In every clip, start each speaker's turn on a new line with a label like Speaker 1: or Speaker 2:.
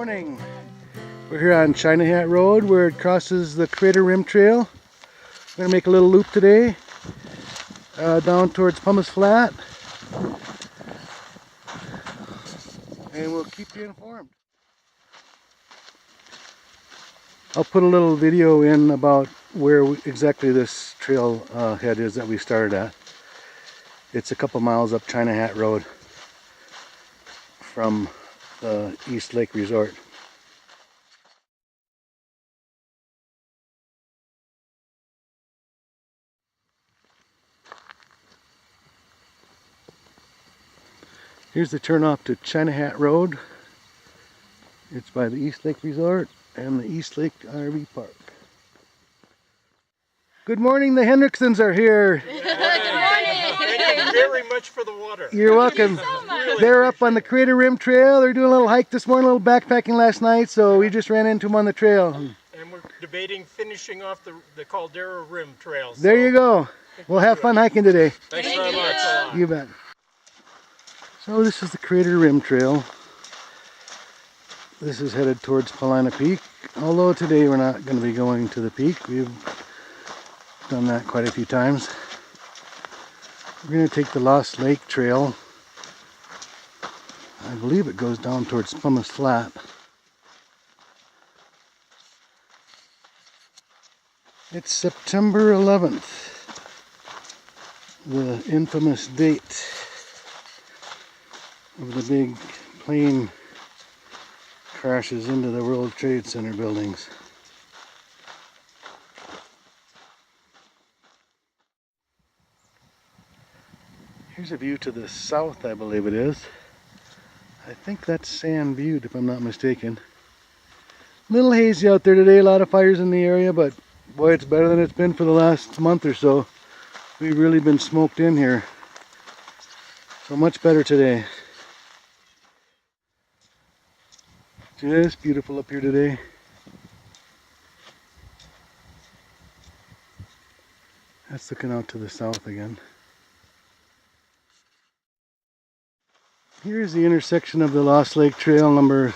Speaker 1: morning. We're here on China Hat Road where it crosses the Crater Rim Trail. We're going to make a little loop today down towards Pumice Flat, and we'll keep you informed. I'll put a little video in about where exactly this trail head is that we started at. It's a couple miles up China Hat Road from the East Lake Resort. Here's the turnoff to China Hat Road. It's by the East Lake Resort and the East Lake RV Park. Good morning, the Hendricksons are here.
Speaker 2: Good morning. Thank you very much for the water.
Speaker 1: You're welcome.
Speaker 2: Thank you so much.
Speaker 1: They're up on the Crater Rim Trail. They're doing a little hike this morning, a little backpacking last night, so we just ran into them on the trail.
Speaker 2: And we're debating finishing off the Caldera Rim Trail. So
Speaker 1: there you go. We'll have fun hiking today.
Speaker 2: Thanks very much.
Speaker 1: You bet. So this is the Crater Rim Trail. This is headed towards Paulina Peak, although today we're not going to be going to the peak. We've done that quite a few times. We're going to take the Lost Lake Trail. I believe it goes down towards Pumice Flat. It's September 11th, the infamous date of the big plane crashes into the World Trade Center buildings. Here's a view to the south, I believe it is. I think that's Sand Butte, if I'm not mistaken. A little hazy out there today, a lot of fires in the area, but boy, it's better than it's been for the last month or so. We've really been smoked in here. So much better today. Just beautiful up here today. That's looking out to the south again. Here's the intersection of the Lost Lake Trail number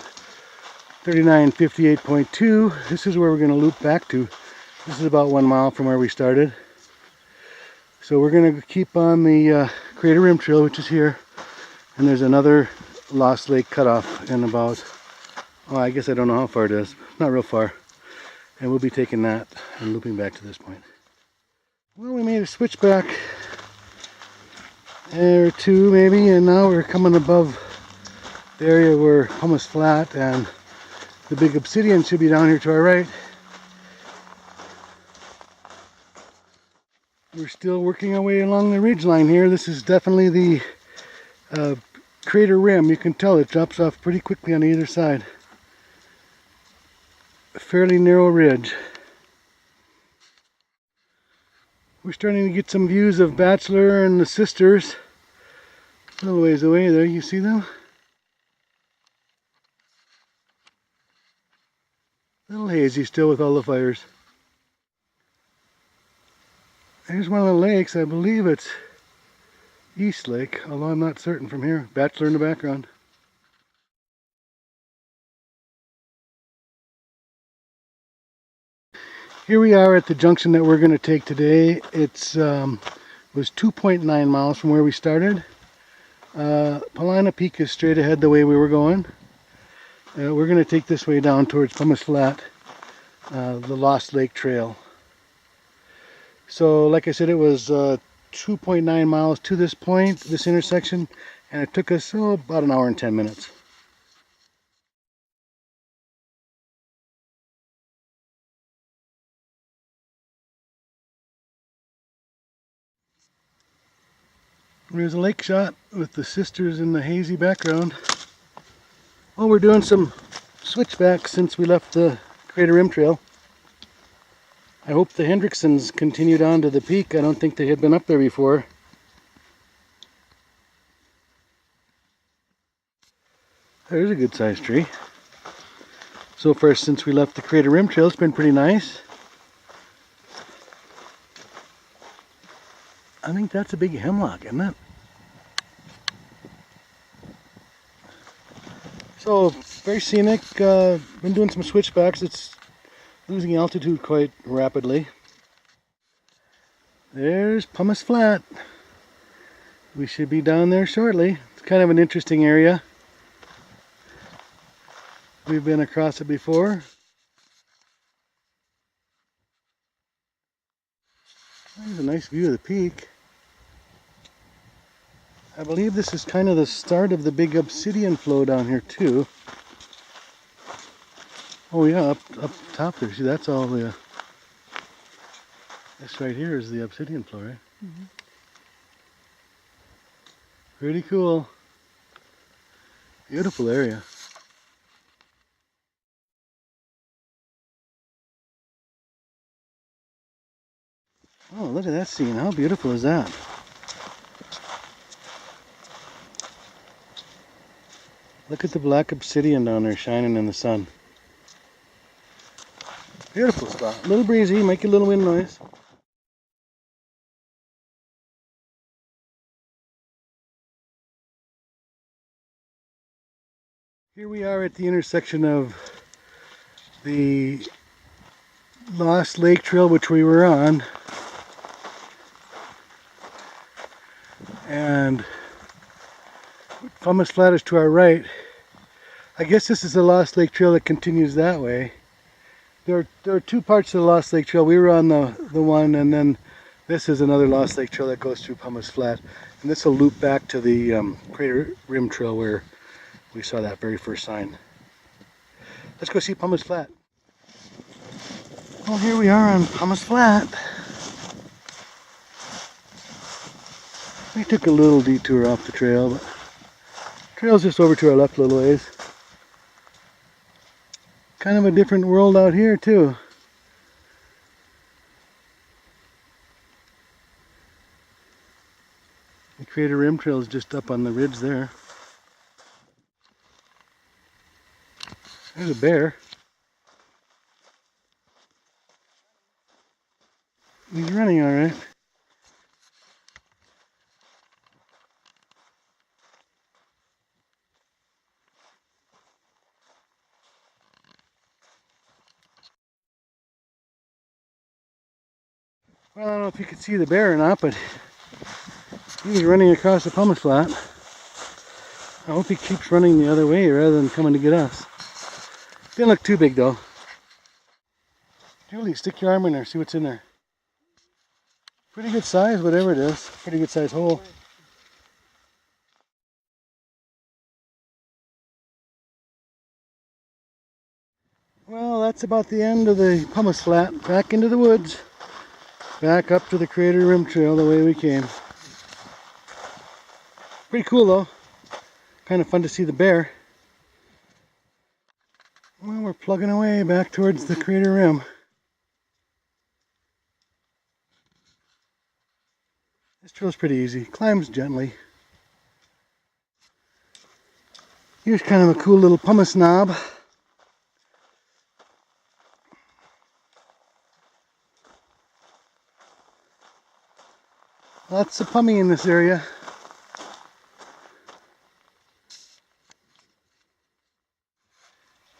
Speaker 1: 3958.2. This is where we're going to loop back to. This is about 1 mile from where we started. So we're going to keep on the Crater Rim Trail, which is here. And there's another Lost Lake cutoff in about, oh, I guess I don't know how far it is. Not real far. And we'll be taking that and looping back to this point. Well, we made a switch back or two maybe, and now we're coming above the area where Pumice Flat and the big obsidian should be down here to our right. We're still working our way along the ridge line here. This is definitely the crater rim. You can tell it drops off pretty quickly on either side. A fairly narrow ridge. We're starting to get some views of Bachelor and the sisters. A little ways away there, you see them? A little hazy still with all the fires. Here's one of the lakes. I believe it's East Lake, although I'm not certain from here. Bachelor in the background. Here we are at the junction that we're going to take today. It's was 2.9 miles from where we started. Paulina Peak is straight ahead the way we were going. We're going to take this way down towards Pumice Flat, the Lost Lake Trail. So like I said, it was 2.9 miles to this point, this intersection, and it took us about 1 hour and 10 minutes. There's a lake shot with the sisters in the hazy background. Oh, we're doing some switchbacks since we left the Crater Rim Trail. I hope the Hendricksons continued on to the peak. I don't think they had been up there before. There's a good sized tree. So far since we left the Crater Rim Trail, it's been pretty nice. I think that's a big hemlock, isn't it? So very scenic. Been doing some switchbacks. It's losing altitude quite rapidly. There's Pumice Flat. We should be down there shortly. It's kind of an interesting area. We've been across it before. There's a nice view of the peak. I believe this is kind of the start of the big obsidian flow down here too. Oh yeah, up top there. See, that's all the... This right here is the obsidian flow, right? Mm-hmm. Pretty cool. Beautiful area. Oh, look at that scene. How beautiful is that? Look at the black obsidian down there shining in the sun. Beautiful spot. A little breezy, make a little wind noise. Here we are at the intersection of the Lost Lake Trail, which we were on, and Pumice Flat is to our right. I guess this is the Lost Lake Trail that continues that way. There are two parts of the Lost Lake Trail. We were on the one, and then this is another Lost Lake Trail that goes through Pumice Flat. And this will loop back to the Crater Rim Trail where we saw that very first sign. Let's go see Pumice Flat. Well, here we are on Pumice Flat. We took a little detour off the trail, but the trail's just over to our left a little ways. Kind of a different world out here too. The Crater Rim Trail is just up on the ridge there. There's a bear. He's running all right. Well, I don't know if you could see the bear or not, but he's running across the Pumice Flat. I hope he keeps running the other way rather than coming to get us. Didn't look too big though. Julie, stick your arm in there, see what's in there. Pretty good size, whatever it is. Pretty good size hole. Well, that's about the end of the Pumice Flat. Back into the woods. Back up to the Crater Rim Trail the way we came. Pretty cool though. Kind of fun to see the bear. Well, we're plugging away back towards the Crater Rim. This trail's pretty easy. Climbs gently. Here's kind of a cool little pumice knob. Lots of pummie in this area.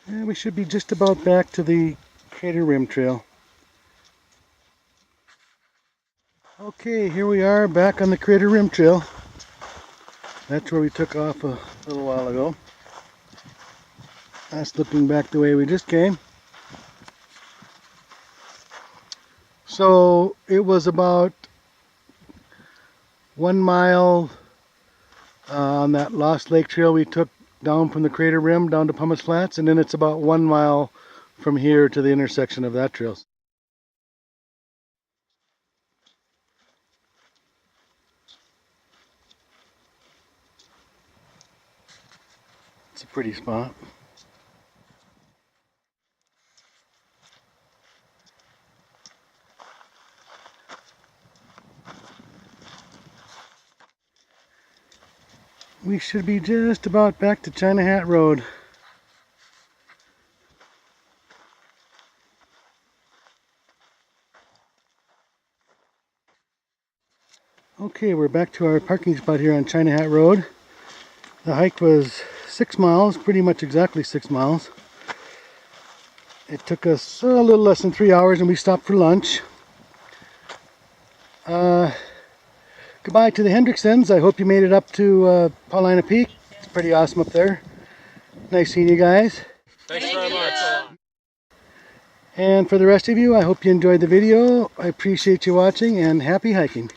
Speaker 1: And we should be just about back to the Crater Rim Trail. Okay, here we are back on the Crater Rim Trail. That's where we took off a little while ago. That's looking back the way we just came. So it was about 1 mile on that Lost Lake Trail we took down from the Crater Rim down to Pumice Flats, and then it's about 1 mile from here to the intersection of that trail. It's a pretty spot. We should be just about back to China Hat Road. Okay, we're back to our parking spot here on China Hat Road. The hike was 6 miles, pretty much exactly 6 miles. It took us a little less than 3 hours and we stopped for lunch. Goodbye to the Hendricksons. I hope you made it up to Paulina Peak. It's pretty awesome up there. Nice seeing you guys.
Speaker 2: Thanks very much.
Speaker 1: And for the rest of you, I hope you enjoyed the video. I appreciate you watching and happy hiking.